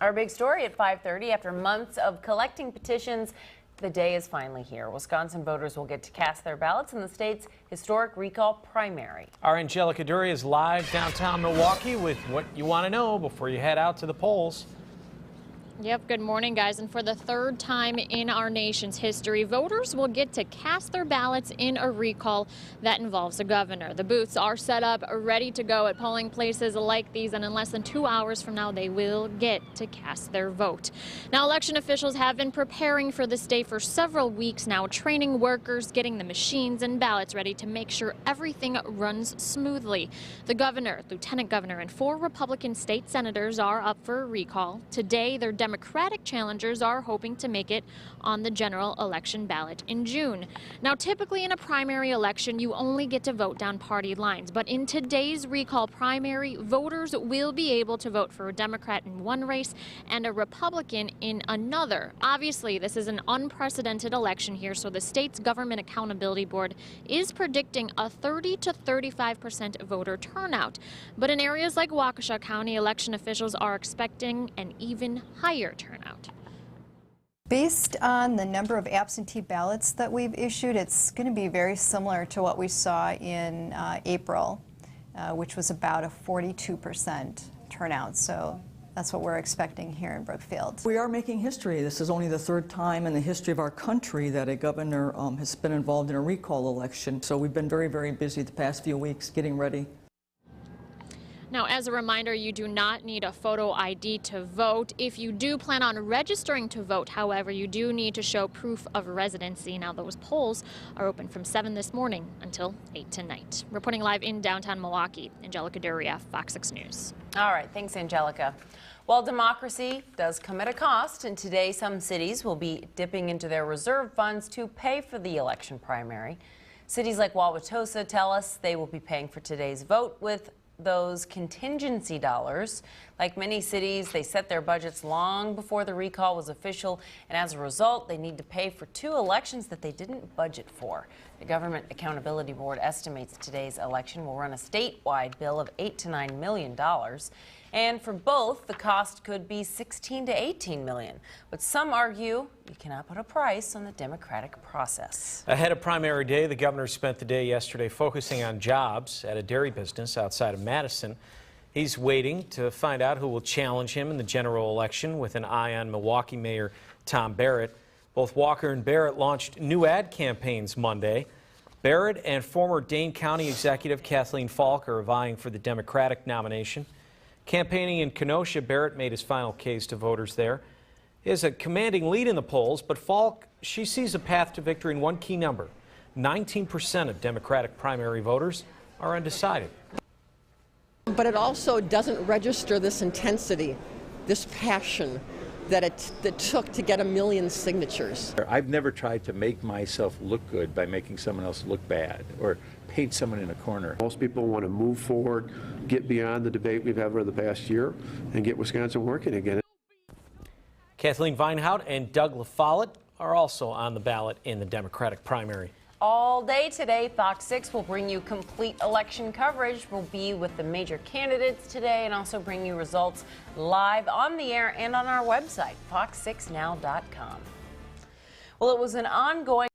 Our big story at 5:30, after months of collecting petitions, the day is finally here. Wisconsin voters will get to cast their ballots in the state's historic recall primary. Our Angelica Dury is live downtown Milwaukee with what you want to know before you head out to the polls. Yep, good morning, guys. And for the third time in our nation's history, voters will get to cast their ballots in a recall that involves a governor. The booths are set up, ready to go at polling places like these, and in less than 2 hours from now, they will get to cast their vote. Now, election officials have been preparing for this day for several weeks now, training workers, getting the machines and ballots ready to make sure everything runs smoothly. The governor, lieutenant governor, and 4 Republican state senators are up for a recall. Today, their Democratic challengers are hoping to make it on the general election ballot in June. Now, typically in a primary election, you only get to vote down party lines. But in today's recall primary, voters will be able to vote for a Democrat in one race and a Republican in another. Obviously, this is an unprecedented election here, so the state's Government Accountability Board is predicting a 30 to 35% voter turnout. But in areas like Waukesha County, election officials are expecting an even higher turnout. Based on the number of absentee ballots that we've issued, it's going to be very similar to what we saw in April, which was about a 42% turnout. So that's what we're expecting here in Brookfield. We are making history. This is only the third time in the history of our country that a governor has been involved in a recall election. So we've been very, very busy the past few weeks getting ready. Now, as a reminder, you do not need a photo ID to vote. If you do plan on registering to vote, however, you do need to show proof of residency. Now, those polls are open from 7 this morning until 8 tonight. Reporting live in downtown Milwaukee, Angelica Dury, Fox 6 News. All right, thanks, Angelica. Well, democracy does come at a cost, and today some cities will be dipping into their reserve funds to pay for the election primary. Cities like Wauwatosa tell us they will be paying for today's vote with those contingency dollars. Like many cities, they set their budgets long before the recall was official, and as a result, they need to pay for 2 elections that they didn't budget for. The Government Accountability Board estimates today's election will run a statewide bill of $8 to $9 million. And for both, the cost could be $16 to $18 million. But some argue you cannot put a price on the democratic process. Ahead of primary day, the governor spent the day yesterday focusing on jobs at a dairy business outside of Madison. He's waiting to find out who will challenge him in the general election, with an eye on Milwaukee Mayor Tom Barrett. Both Walker and Barrett launched new ad campaigns Monday. Barrett and former Dane County Executive Kathleen Falk are vying for the Democratic nomination. Campaigning in Kenosha, Barrett made his final case to voters there. He has a commanding lead in the polls, but Falk, she sees a path to victory in one key number. 19% of Democratic primary voters are undecided. But it also doesn't register this intensity, this passion that it took to get 1 million signatures. I've never tried to make myself look good by making someone else look bad or paint someone in a corner. Most people want to move forward, get beyond the debate we've had over the past year, and get Wisconsin working again. Kathleen Vinehout and Doug LaFollette are also on the ballot in the Democratic primary. All day today, Fox 6 will bring you complete election coverage. We'll be with the major candidates today and also bring you results live on the air and on our website, fox6now.com. Well, it was an ongoing